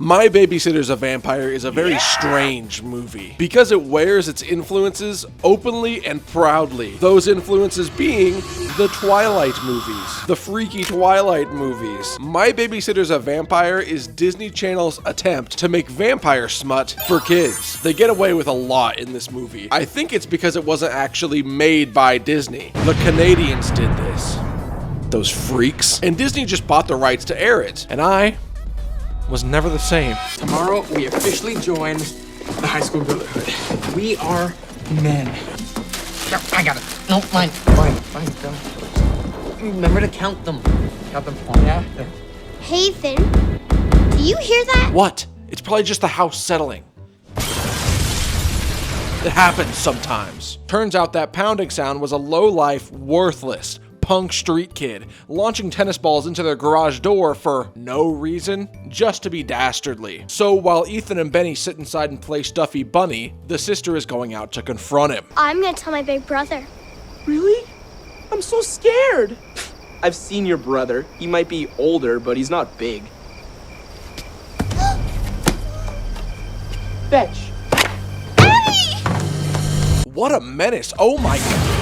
My Babysitter's a Vampire is a very strange movie because it wears its influences openly and proudly. Those influences being the Twilight movies, the freaky Twilight movies. My Babysitter's a Vampire is Disney Channel's attempt to make vampire smut for kids. They get away with a lot in this movie. I think it's because it wasn't actually made by Disney. The Canadians did this. Those freaks. And Disney just bought the rights to air it. And I was never the same. Tomorrow, we officially join the high school brotherhood. We are men. No, I got it. No, mine. Fine, go. Remember to count them. Count them. Yeah. Hey, Ethan. Do you hear that? What? It's probably just the house settling. It happens sometimes. Turns out that pounding sound was a low-life, worthless, punk street kid launching tennis balls into their garage door for no reason, just to be dastardly. So while Ethan and Benny sit inside and play Stuffy Bunny, the sister is going out to confront him. I'm gonna tell my big brother. Really? I'm so scared. I've seen your brother. He might be older, but he's not big. Fetch. What a menace. Oh my god.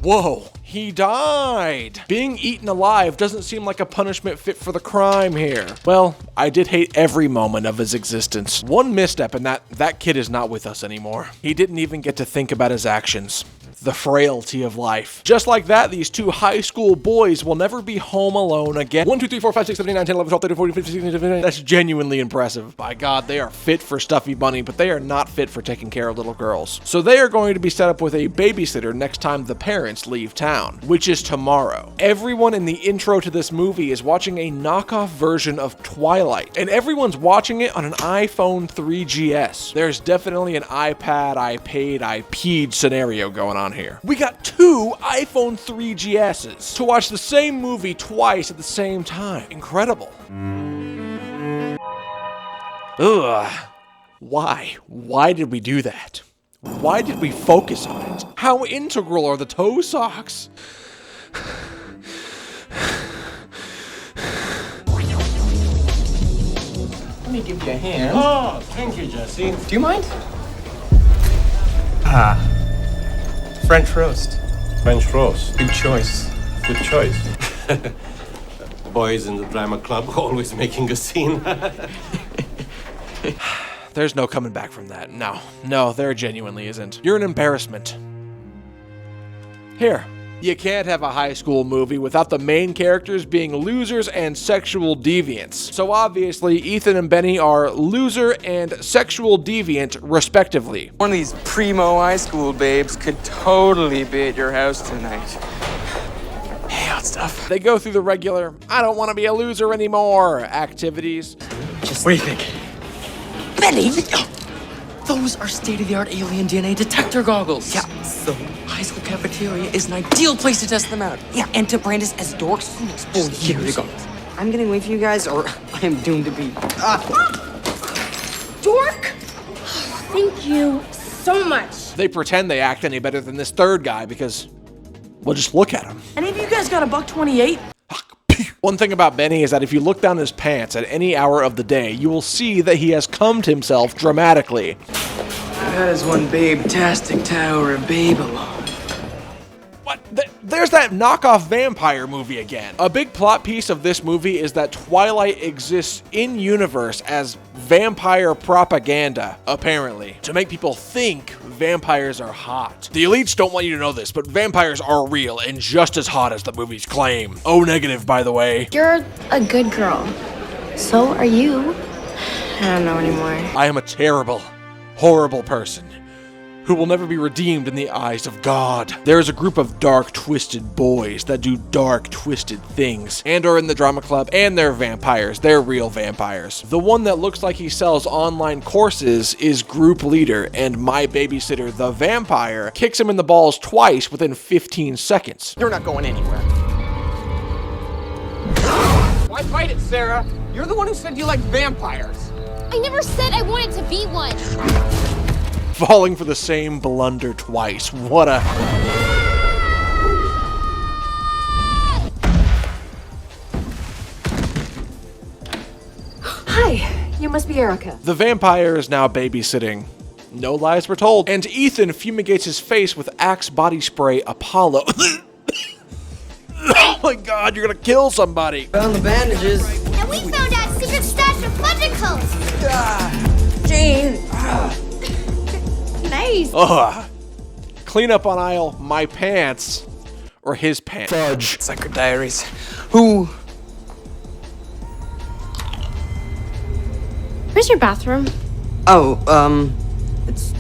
Whoa, he died. Being eaten alive doesn't seem like a punishment fit for the crime here. Well, I did hate every moment of his existence. One misstep and that kid is not with us anymore. He didn't even get to think about his actions. The frailty of life. Just like that, these two high school boys will never be home alone again. 1, 2, 3, 4, 5, 6, 7, 8, 9, 10, 11, 12, 13, 14, 15, 16, 17, 18. That's genuinely impressive. By God, they are fit for Stuffy Bunny, but they are not fit for taking care of little girls. So they are going to be set up with a babysitter next time the parents leave town, which is tomorrow. Everyone in the intro to this movie is watching a knockoff version of Twilight, and everyone's watching it on an iPhone 3GS. There's definitely an iPad, iPad scenario going on here. We got two iPhone 3GSs to watch the same movie twice at the same time. Incredible. Ugh. Why? Why did we do that? Why did we focus on it? How integral are the toe socks? Let me give you a hand. Oh, thank you, Jesse. Do you mind? French roast. French roast. Good choice. Good choice. Boys in the drama club always making a scene. There's no coming back from that. No, there genuinely isn't. You're an embarrassment. Here. You can't have a high school movie without the main characters being losers and sexual deviants. So obviously, Ethan and Benny are loser and sexual deviant, respectively. One of these primo high school babes could totally be at your house tonight. Hey, hot stuff. They go through the regular, I don't want to be a loser anymore activities. What do you think? Benny! Those are state-of-the-art alien DNA detector goggles. Yeah, so high school cafeteria is an ideal place to test them out. Yeah, and to brand us as dorks. Oh, here you go. I'm getting away from you guys, or I am doomed to be. Dork! Thank you so much. They pretend they act any better than this third guy because, well, just look at him. Any of you guys got a $1.28? One thing about Benny is that if you look down his pants at any hour of the day, you will see that he has cummed himself dramatically. That is one babe-tastic tower of Babylon. What? There's that knockoff vampire movie again. A big plot piece of this movie is that Twilight exists in-universe as vampire propaganda, apparently, to make people think vampires are hot. The elites don't want you to know this, but vampires are real and just as hot as the movies claim. O negative, by the way. You're a good girl. So are you. I don't know anymore. I am a terrible, horrible person who will never be redeemed in the eyes of God. There is a group of dark, twisted boys that do dark, twisted things and are in the drama club, and they're vampires. They're real vampires. The one that looks like he sells online courses is group leader, and my babysitter, the vampire, kicks him in the balls twice within 15 seconds. You're not going anywhere. Why fight it, Sarah? You're the one who said you like vampires. I never said I wanted to be one. Falling for the same blunder twice. What a... Hi, you must be Erica. The vampire is now babysitting. No lies were told. And Ethan fumigates his face with Axe body spray Apollo. Oh my god, you're gonna kill somebody. Found the bandages. And we found out secret stash of fudgicles. Jane. Nice. Ugh. Clean up on aisle my pants. Or his pants. Fudge. Secret diaries. Who? Where's your bathroom? Oh, it's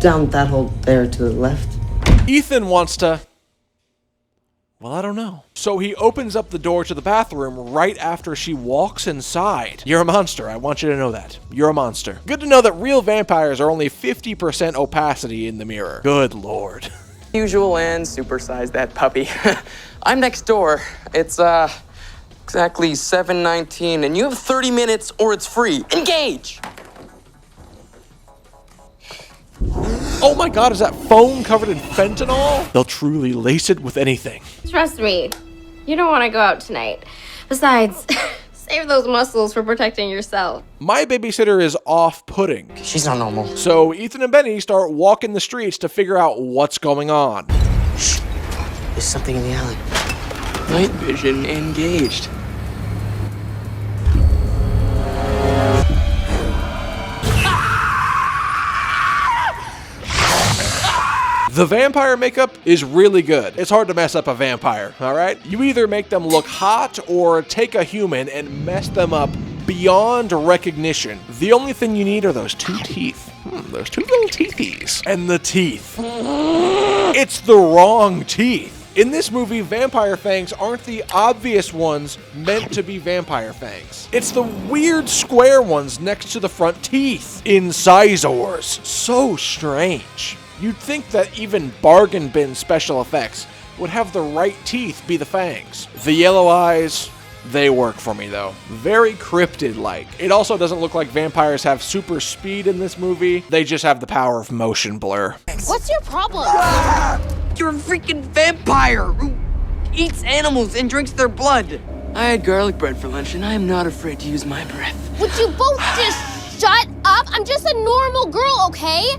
down that hole there to the left. Ethan wants to... Well, I don't know. So he opens up the door to the bathroom right after she walks inside. You're a monster. I want you to know that. You're a monster. Good to know that real vampires are only 50% opacity in the mirror. Good lord. Usual and supersize that puppy. I'm next door. It's, exactly 7:19, and you have 30 minutes or it's free. Engage! Oh my god, is that foam covered in fentanyl? They'll truly lace it with anything. Trust me, you don't want to go out tonight. Besides, save those muscles for protecting yourself. My babysitter is off-putting. She's not normal. So Ethan and Benny start walking the streets to figure out what's going on. Shh. There's something in the alley. Night vision engaged. The vampire makeup is really good. It's hard to mess up a vampire, all right? You either make them look hot or take a human and mess them up beyond recognition. The only thing you need are those two teeth. Those two little teethies. And the teeth. It's the wrong teeth. In this movie, vampire fangs aren't the obvious ones meant to be vampire fangs. It's the weird square ones next to the front teeth. Incisors. So strange. You'd think that even bargain bin special effects would have the right teeth be the fangs. The yellow eyes, they work for me though. Very cryptid-like. It also doesn't look like vampires have super speed in this movie. They just have the power of motion blur. What's your problem? You're a freaking vampire who eats animals and drinks their blood. I had garlic bread for lunch, and I am not afraid to use my breath. Would you both just shut up? I'm just a normal girl, okay?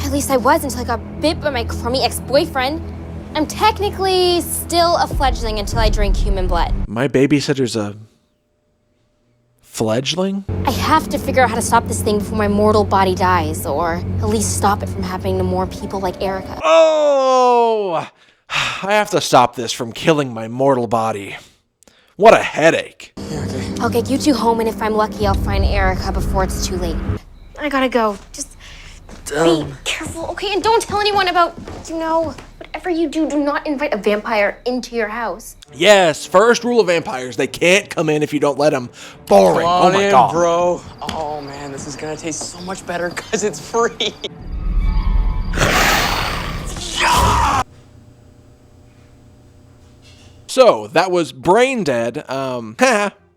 At least I was until I got bit by my crummy ex-boyfriend. I'm technically still a fledgling until I drink human blood. My babysitter's a... fledgling? I have to figure out how to stop this thing before my mortal body dies, or at least stop it from happening to more people like Erica. Oh! I have to stop this from killing my mortal body. What a headache. I'll get you two home, and if I'm lucky, I'll find Erica before it's too late. I gotta go. Just be careful, okay? And don't tell anyone about, whatever you do, do not invite a vampire into your house. Yes, first rule of vampires, they can't come in if you don't let them. Boring. Oh my god. Bro. Oh man, this is gonna taste so much better because it's free. So, that was Brain Dead.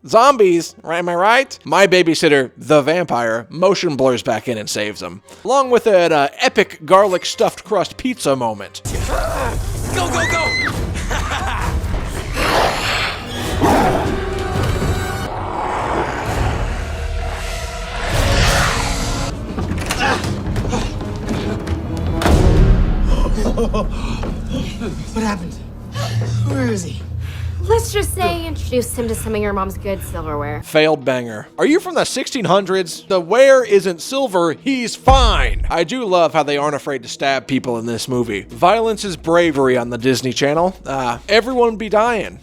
Zombies, right? Am I right? My babysitter, the vampire, motion blurs back in and saves them. Along with an epic garlic stuffed crust pizza moment. Go, go, go! What happened? Where is he? Let's just say introduce him to some of your mom's good silverware. Failed banger. Are you from the 1600s? The ware isn't silver, he's fine. I do love how they aren't afraid to stab people in this movie. Violence is bravery on the Disney Channel. Everyone be dying.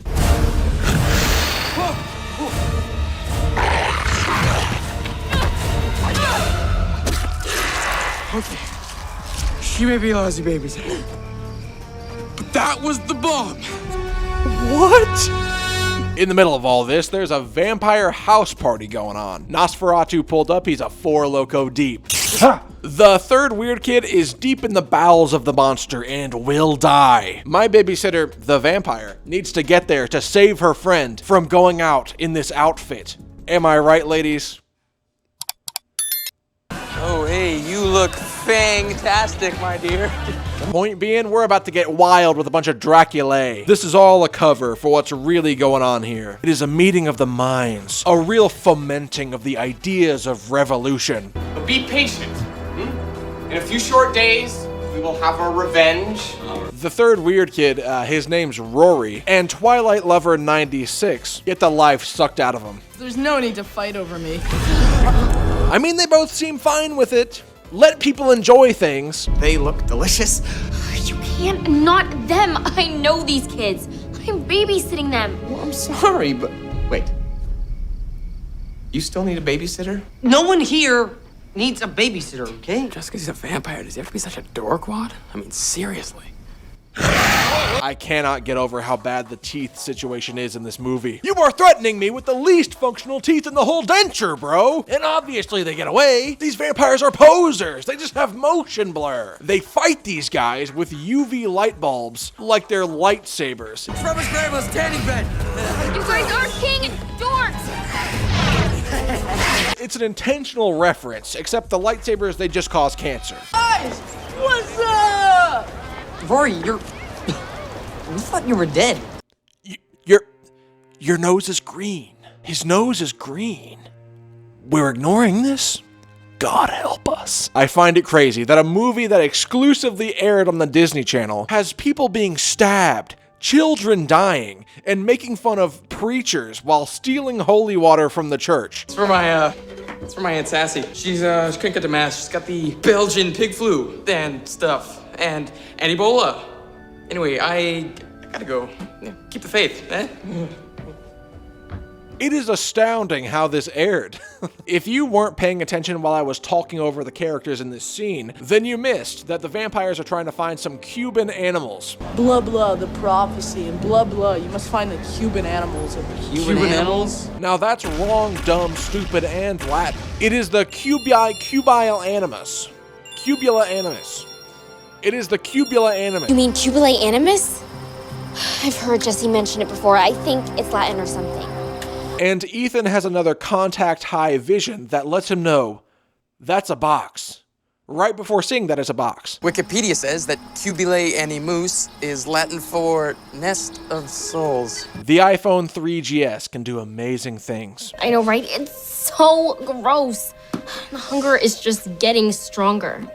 Okay. She may be a lousy babysitter, but that was the bomb. What? In the middle of all this, there's a vampire house party going on. Nosferatu pulled up, he's a four loco deep. The third weird kid is deep in the bowels of the monster and will die. My babysitter, the vampire, needs to get there to save her friend from going out in this outfit. Am I right, ladies? Oh, hey, you look fantastic, my dear. Point being, we're about to get wild with a bunch of Draculae. This is all a cover for what's really going on here. It is a meeting of the minds, a real fomenting of the ideas of revolution. But be patient. In a few short days, we will have our revenge. The third weird kid, his name's Rory, and Twilight Lover 96 get the life sucked out of him. There's no need to fight over me. I mean, they both seem fine with it. Let people enjoy things. They look delicious. You can't, not them. I know these kids. I'm babysitting them. Well, I'm sorry, but wait. You still need a babysitter? No one here needs a babysitter, okay? Just because he's a vampire, does he have to be such a dorkwad? I mean, seriously. I cannot get over how bad the teeth situation is in this movie. You are threatening me with the least functional teeth in the whole denture, bro. And obviously they get away. These vampires are posers. They just have motion blur. They fight these guys with UV light bulbs like they're lightsabers. From his grandma's tanning bed. You guys are king dorks. It's an intentional reference, except the lightsabers, they just cause cancer. Guys, what's up? Rory, you're... We thought you were dead. Your nose is green. His nose is green. We're ignoring this? God help us. I find it crazy that a movie that exclusively aired on the Disney Channel has people being stabbed, children dying, and making fun of preachers while stealing holy water from the church. It's for my Aunt Sassy. She couldn't get to mass. She's got the Belgian pig flu and stuff, and Ebola. Anyway, I gotta go. Yeah, keep the faith, eh? It is astounding how this aired. If you weren't paying attention while I was talking over the characters in this scene, then you missed that the vampires are trying to find some Cuban animals. Blah blah, the prophecy, and blah blah, you must find the Cuban animals. Cuban animals? Now that's wrong, dumb, stupid, and Latin. It is the cubile animus. Cubula animus. It is the cubula animus. You mean cubile animus? I've heard Jesse mention it before. I think it's Latin or something. And Ethan has another contact high vision that lets him know that's a box. Right before seeing that it's a box. Wikipedia says that cubile animus is Latin for nest of souls. The iPhone 3GS can do amazing things. I know, right? It's so gross. The hunger is just getting stronger.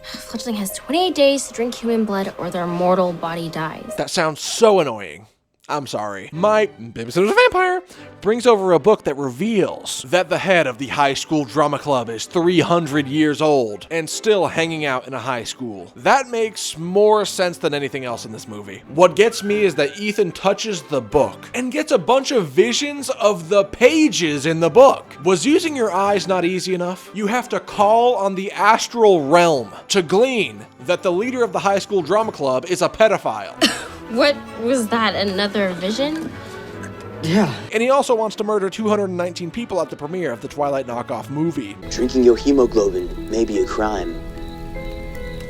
Fledgling has 28 days to drink human blood or their mortal body dies. That sounds so annoying. I'm sorry. My Babysitter's a Vampire brings over a book that reveals that the head of the high school drama club is 300 years old and still hanging out in a high school. That makes more sense than anything else in this movie. What gets me is that Ethan touches the book and gets a bunch of visions of the pages in the book. Was using your eyes not easy enough? You have to call on the astral realm to glean that the leader of the high school drama club is a pedophile. What was that? Another vision? Yeah. And he also wants to murder 219 people at the premiere of the Twilight knockoff movie. Drinking your hemoglobin may be a crime,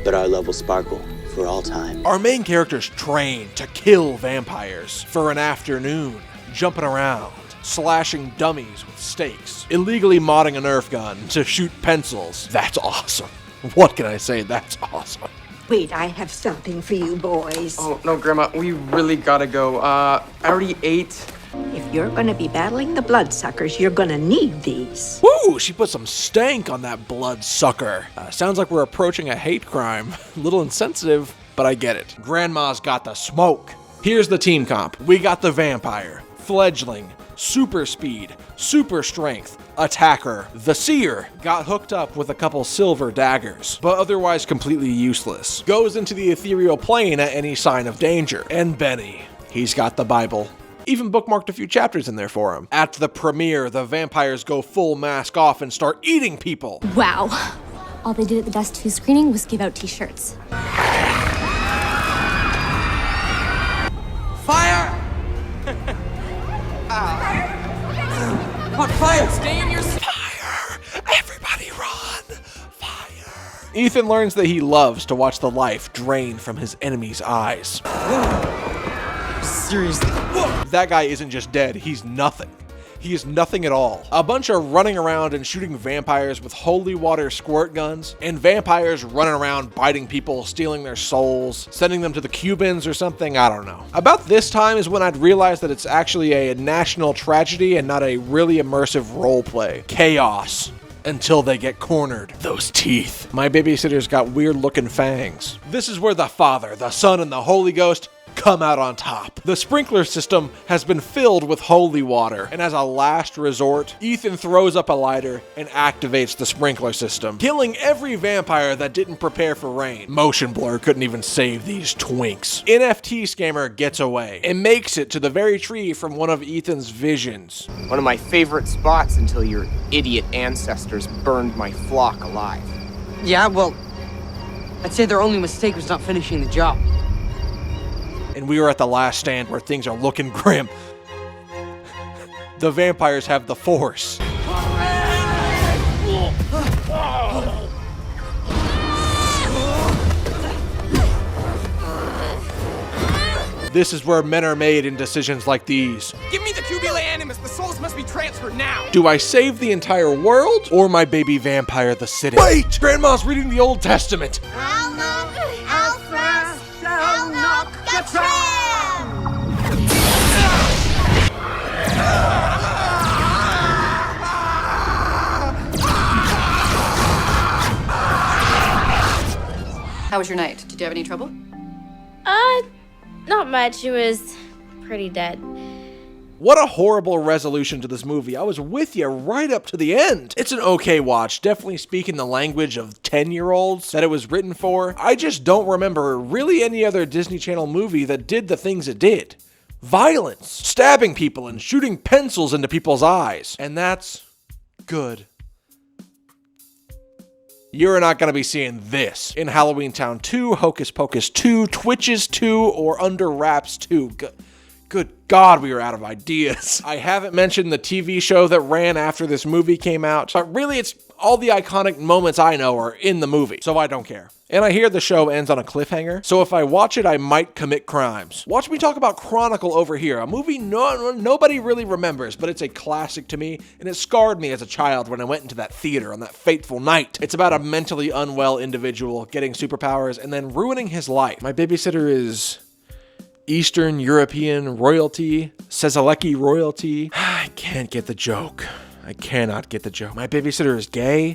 but our love will sparkle for all time. Our main character's trained to kill vampires for an afternoon, jumping around, slashing dummies with stakes, illegally modding a Nerf gun to shoot pencils. That's awesome. What can I say? That's awesome. Wait, I have something for you boys. Oh, no, Grandma, we really gotta go. I already ate. If you're gonna be battling the bloodsuckers, you're gonna need these. Woo! She put some stank on that bloodsucker. Sounds like we're approaching a hate crime. A little insensitive, but I get it. Grandma's got the smoke. Here's the team comp. We got the vampire, fledgling, super speed, super strength, attacker. The seer got hooked up with a couple silver daggers, but otherwise completely useless. Goes into the ethereal plane at any sign of danger. And Benny, he's got the Bible. Even bookmarked a few chapters in there for him. At the premiere, the vampires go full mask off and start eating people. Wow. All they did at the Dust 2 screening was give out t-shirts. Fire! What, fire? Stay in your... Fire! Everybody run! Fire! Ethan learns that he loves to watch the life drain from his enemy's eyes. Seriously. That guy isn't just dead, he's nothing. He is nothing at all. A bunch of running around and shooting vampires with holy water squirt guns, and vampires running around biting people, stealing their souls, sending them to the Cubans or something, I don't know. About this time is when I'd realized that it's actually a national tragedy and not a really immersive roleplay. Chaos. Until they get cornered. Those teeth. My babysitter's got weird looking fangs. This is where the Father, the Son, and the Holy Ghost come out on top. The sprinkler system has been filled with holy water, and as a last resort, Ethan throws up a lighter and activates the sprinkler system, killing every vampire that didn't prepare for rain. Motion blur couldn't even save these twinks. NFT scammer gets away and makes it to the very tree from one of Ethan's visions. One of my favorite spots until your idiot ancestors burned my flock alive. Yeah, well, I'd say their only mistake was not finishing the job. And we are at the last stand where things are looking grim. The vampires have the force. This is where men are made in decisions like these. Give me the cubula animus. The souls must be transferred now. Do I save the entire world or my baby vampire the city? Wait! Grandma's reading the Old Testament. How was your night? Did you have any trouble? Not much. It was pretty dead. What a horrible resolution to this movie. I was with you right up to the end. It's an okay watch, definitely speaking the language of 10-year-olds that it was written for. I just don't remember really any other Disney Channel movie that did the things it did. Violence, stabbing people, and shooting pencils into people's eyes. And that's good. You're not going to be seeing this in Halloween Town 2, Hocus Pocus 2, Twitches 2, or Under Wraps 2. Good God, we are out of ideas. I haven't mentioned the TV show that ran after this movie came out, but really it's all the iconic moments I know are in the movie, so I don't care. And I hear the show ends on a cliffhanger, so if I watch it, I might commit crimes. Watch me talk about Chronicle over here, a movie nobody really remembers, but it's a classic to me, and it scarred me as a child when I went into that theater on that fateful night. It's about a mentally unwell individual getting superpowers and then ruining his life. My babysitter is Eastern European royalty, Sezalecki royalty. I can't get the joke. I cannot get the joke. My babysitter is gay.